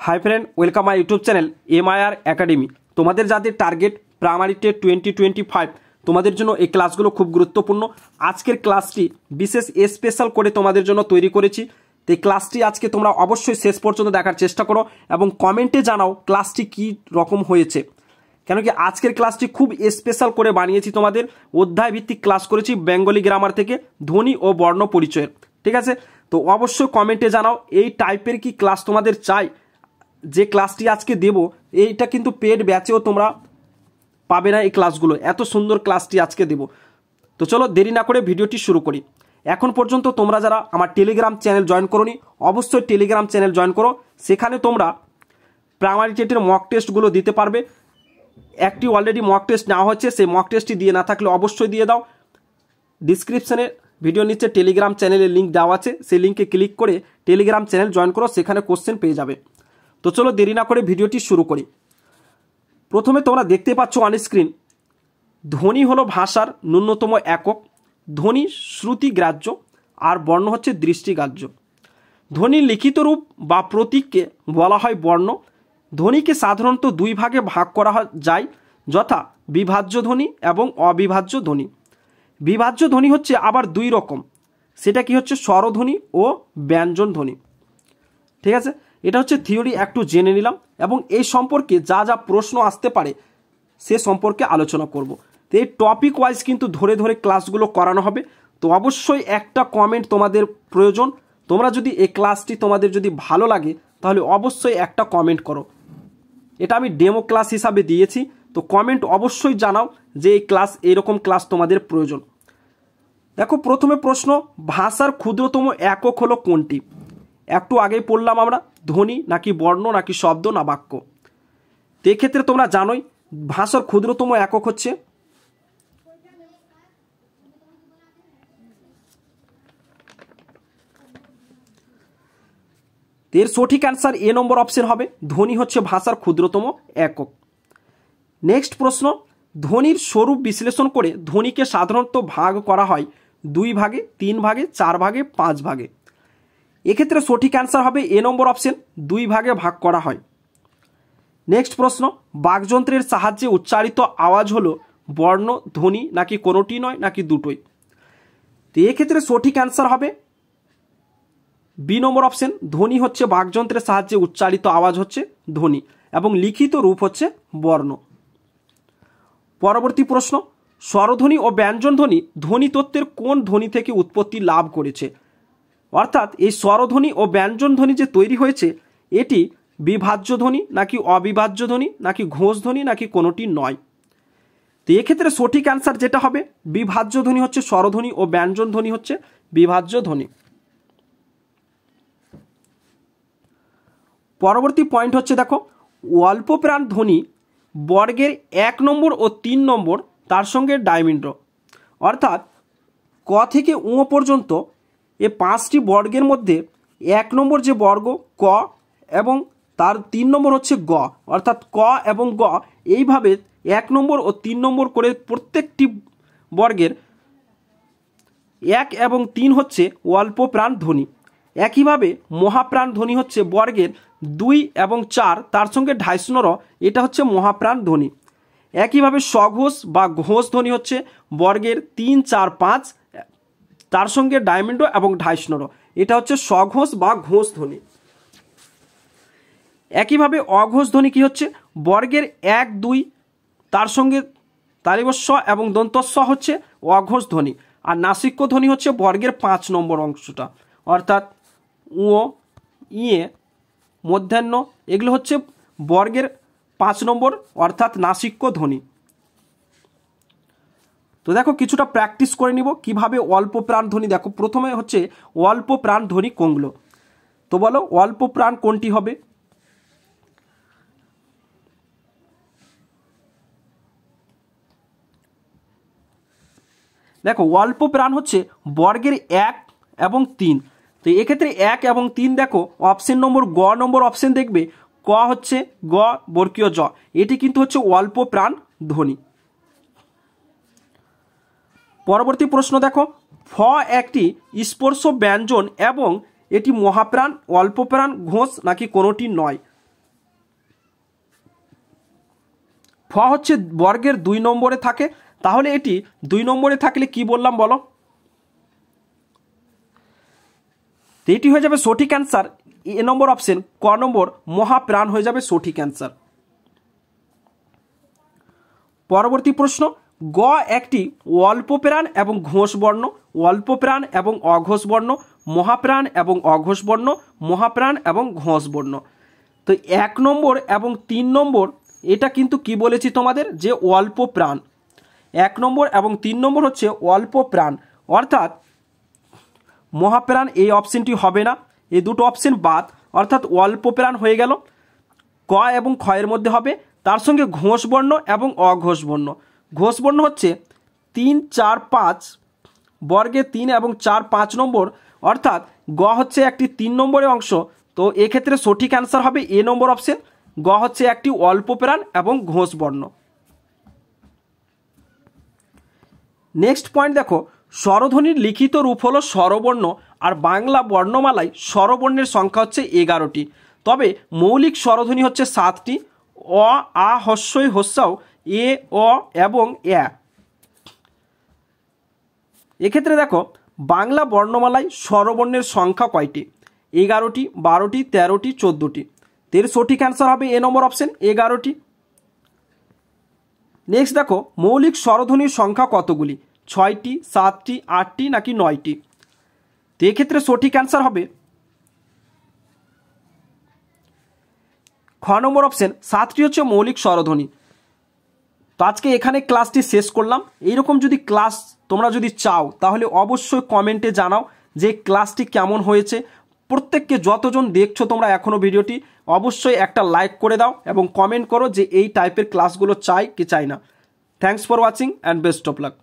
High friend welcome my YouTube channel MIR academy. तुम्हारे जाদের target primary TET 2025 তোমাদের জন্য এই ক্লাসগুলো খুব গুরুত্বপূর্ণ। আজকের ক্লাসটি বিশেষ স্পেশাল করে তোমাদের জন্য তৈরি করেছি। তো এই ক্লাসটি আজকে তোমরা অবশ্যই শেষ পর্যন্ত দেখার চেষ্টা করো এবং কমেন্টে জানাও ক্লাসটি কি রকম হয়েছে। কেন কি আজকের ক্লাসটি খুব স্পেশাল করে বানিয়েছি, তোমাদের অধ্যায় ভিত্তিক ক্লাস করেছি বেঙ্গলি গ্রামার থেকে ধ্বনি ও বর্ণ পরিচয়ের। ঠিক আছে, তো অবশ্যই কমেন্টে জানাও এই টাইপের কি ক্লাস তোমাদের চাই। যে ক্লাসটি আজকে দেব এইটা কিন্তু পেড ব্যাচেও তোমরা পাবে না, এই ক্লাসগুলো এত সুন্দর ক্লাসটি আজকে দেব। তো চলো দেরি না করে ভিডিওটি শুরু করি। এখন পর্যন্ত তোমরা যারা আমার টেলিগ্রাম চ্যানেল জয়েন করোনি অবশ্যই টেলিগ্রাম চ্যানেল জয়েন করো। সেখানে তোমরা প্রাইমারি টেটের মক টেস্টগুলো দিতে পারবে। একটি অলরেডি মক টেস্ট নেওয়া হচ্ছে, সেই মক টেস্টটি দিয়ে না থাকলে অবশ্যই দিয়ে দাও। ডিসক্রিপশনে ভিডিওর নিচে টেলিগ্রাম চ্যানেলের লিঙ্ক দেওয়া আছে, সেই লিঙ্কে ক্লিক করে টেলিগ্রাম চ্যানেল জয়েন করো, সেখানে কোশ্চেন পেয়ে যাবে। তো চলো দেরি না করে ভিডিওটি শুরু করি। প্রথমে তোমরা দেখতে পাচ্ছ অন স্ক্রিন, ধ্বনি হলো ভাষার ন্যূনতম একক, ধ্বনি শ্রুতিগ্রাহ্য আর বর্ণ হচ্ছে দৃষ্টিগ্রাহ্য। ধ্বনির লিখিত রূপ বা প্রতীককে বলা হয় বর্ণ। ধ্বনিকে সাধারণত দুই ভাগে ভাগ করা যায়, যথা বিভাজ্য ধ্বনি এবং অবিভাজ্য ধ্বনি। বিভাজ্য ধ্বনি হচ্ছে আবার দুই রকম, সেটা কি হচ্ছে স্বরধ্বনি ও ব্যঞ্জন ধ্বনি। ঠিক আছে, এটা হচ্ছে থিওরি একটু জেনে নিলাম এবং এই সম্পর্কে যা যা প্রশ্ন আসতে পারে সে সম্পর্কে আলোচনা করব। তো এই টপিক ওয়াইজ কিন্তু ধরে ধরে ক্লাসগুলো করানো হবে। তো অবশ্যই একটা কমেন্ট তোমাদের প্রয়োজন। তোমরা যদি এই ক্লাসটি তোমাদের যদি ভালো লাগে তাহলে অবশ্যই একটা কমেন্ট করো। এটা আমি ডেমো ক্লাস হিসাবে দিয়েছি, তো কমেন্ট অবশ্যই জানাও যে এই ক্লাস এইরকম ক্লাস তোমাদের প্রয়োজন। দেখো প্রথমে প্রশ্ন, ভাষার ক্ষুদ্রতম একক হলো কোনটি? একটু আগেই পড়লাম আমরা, ধ্বনি নাকি বর্ণ নাকি শব্দ না বাক্য। তো এক্ষেত্রে তোমরা জানোই ভাষার ক্ষুদ্রতম একক হচ্ছে এর সঠিক অ্যান্সার এ নম্বর অপশন হবে, ধ্বনি হচ্ছে ভাষার ক্ষুদ্রতম একক। নেক্সট প্রশ্ন, ধ্বনির স্বরূপ বিশ্লেষণ করে ধ্বনিকে সাধারণত ভাগ করা হয় 2 ভাগে, 3 ভাগে, 4 ভাগে, 5 ভাগে। এক্ষেত্রে সঠিক অ্যান্সার হবে এ নম্বর অপশন, 2 ভাগে ভাগ করা হয়। নেক্সট প্রশ্ন, বাকযন্ত্রের সাহায্যে উচ্চারিত আওয়াজ হলো বর্ণ, ধ্বনি নাকি কোনোটি নয় নাকি দুটোই? তো এক্ষেত্রে সঠিক অ্যান্সার হবে বি নম্বর অপশন, ধ্বনি হচ্ছে বাকযন্ত্রের সাহায্যে উচ্চারিত আওয়াজ হচ্ছে ধ্বনি এবং লিখিত রূপ হচ্ছে বর্ণ। পরবর্তী প্রশ্ন, স্বরধ্বনি ও ব্যঞ্জন ধ্বনি ধ্বনি তত্ত্বের কোন ধ্বনি থেকে উৎপত্তি লাভ করেছে? অর্থাৎ এই স্বরধ্বনি ও ব্যঞ্জন ধ্বনি যে তৈরি হয়েছে এটি বিভাজ্য ধ্বনি নাকি অবিভাজ্য ধ্বনি নাকি ঘোষ ধ্বনি নাকি কোনোটি নয়? তো এক্ষেত্রে সঠিক অ্যান্সার যেটা হবে বিভাজ্য ধ্বনি হচ্ছে স্বরধ্বনি ও ব্যঞ্জন ধ্বনি হচ্ছে বিভাজ্য ধ্বনি। পরবর্তী পয়েন্ট হচ্ছে দেখো, অল্পপ্রাণ ধ্বনি বর্গের 1 নম্বর ও 3 নম্বর তার সঙ্গে ডাইমিন্ড। অর্থাৎ ক থেকে উ পর্যন্ত এ 5টি বর্গের মধ্যে 1 নম্বর যে বর্গ ক এবং তার 3 নম্বর হচ্ছে গ, অর্থাৎ ক এবং গ এইভাবে 1 নম্বর ও 3 নম্বর করে প্রত্যেকটি বর্গের 1 এবং 3 হচ্ছে অল্প প্রাণ ধ্বনি। একইভাবে মহাপ্রাণ ধ্বনি হচ্ছে বর্গের 2 এবং 4 তার সঙ্গে ঢাইশনর, এটা হচ্ছে মহাপ্রাণ ধ্বনি। একইভাবে স্বঘোষ বা ঘোষ ধ্বনি হচ্ছে বর্গের 3, 4, 5 তার সঙ্গে ডায়মন্ড এবং ঢাইশনর, এটা হচ্ছে স্বঘোষ বা ঘোষ ধ্বনি। একইভাবে অঘোষ ধ্বনি কি হচ্ছে বর্গের 1, 2 তার সঙ্গে তালিবস্ব এবং দন্তস্ব হচ্ছে অঘোষ ধ্বনি। আর নাসিক্য ধ্বনি হচ্ছে বর্গের 5 নম্বর অংশটা, অর্থাৎ উ, ইয়ে, মধ্যাহ্ন এগুলো হচ্ছে বর্গের 5 নম্বর অর্থাৎ নাসিক্য ধ্বনি। তো দেখো কিছুটা প্র্যাকটিস করে নিব কিভাবে অল্প প্রাণ ধ্বনি। দেখো প্রথমে হচ্ছে অল্প প্রাণ ধ্বনি কোনগুলো? তো বলো অল্প প্রাণ কোনটি হবে? দেখো অল্প প্রাণ হচ্ছে বর্গের 1 এবং 3। তো এক্ষেত্রে 1 এবং 3 দেখো অপশন নম্বর গ নম্বর অপশন দেখবে, ক হচ্ছে গ বর্গীয় জ, এটি কিন্তু হচ্ছে অল্প প্রাণ ধ্বনি। পরবর্তী প্রশ্ন দেখো, ফ একটি স্পর্শ ব্যঞ্জন এবং এটি মহাপ্রাণ, অল্পপ্রাণ, ঘোষ নাকি কোনোটি নয়? ফ হচ্ছে বর্গের 2 নম্বরে থাকে, তাহলে এটি 2 নম্বরে থাকলে কি বললাম বলো? তো এটি হয়ে যাবে সঠিক অ্যান্সার এ নম্বর অপশন, ক নম্বর মহাপ্রাণ হয়ে যাবে সঠিক অ্যান্সার। পরবর্তী প্রশ্ন, গ একটি অল্প প্রাণ এবং ঘোষ বর্ণ, অল্প প্রাণ এবং অঘোষ বর্ণ, মহাপ্রাণ এবং অঘোষ বর্ণ, মহাপ্রাণ এবং ঘোষ বর্ণ। তো 1 নম্বর এবং 3 নম্বর এটা কিন্তু কি বলেছি তোমাদের, যে অল্প প্রাণ। 1 নম্বর এবং 3 নম্বর হচ্ছে অল্প প্রাণ, অর্থাৎ মহাপ্রাণ এই অপশনটি হবে না, এই দুটো অপশন বাদ, অর্থাৎ অল্প প্রাণ হয়ে গেল। ক এবং খ এর মধ্যে হবে, তার সঙ্গে ঘোষ বর্ণ এবং অঘোষ বর্ণ। ঘোষ বর্ণ হচ্ছে 3, 4, 5 বর্গে 3 এবং 4, 5 নম্বর, অর্থাৎ গ হচ্ছে একটি 3 নম্বরের অংশ। তো এক্ষেত্রে সঠিক অ্যান্সার হবে এ নম্বর অপশন, গ হচ্ছে একটি অল্প প্রাণ এবং ঘোষ বর্ণ। নেক্সট পয়েন্ট দেখো, স্বরধ্বনির লিখিত রূপ হলো স্বরবর্ণ, আর বাংলা বর্ণমালায় স্বরবর্ণের সংখ্যা হচ্ছে 11টি, তবে মৌলিক স্বরধ্বনি হচ্ছে 7টি, অ, আ, হস্যই, হস্যাও, এ, অ এবং এ। এক্ষেত্রে দেখো বাংলা বর্ণমালায় স্বরবর্ণের সংখ্যা কয়টি? 11টি, 12টি, 13টি, 14টি। এর সঠিক অ্যান্সার হবে এ নম্বর অপশন, 11টি। নেক্সট দেখো, মৌলিক স্বরধ্বনির সংখ্যা কতগুলি? 6টি, 7টি, 8টি নাকি 9টি? তো এক্ষেত্রে সঠিক অ্যান্সার হবে খ নম্বর অপশন, 7টি হচ্ছে মৌলিক স্বরধ্বনি। তো আজকে এখানে ক্লাসটি শেষ করলাম। এইরকম যদি ক্লাস তোমরা যদি চাও তাহলে অবশ্যই কমেন্টে জানাও যে ক্লাসটি কেমন হয়েছে। প্রত্যেককে যতজন দেখছো তোমরা এখনও ভিডিওটি, অবশ্যই একটা লাইক করে দাও এবং কমেন্ট করো যে এই টাইপের ক্লাসগুলো চাই কি চাই না। Thanks for watching and best of luck.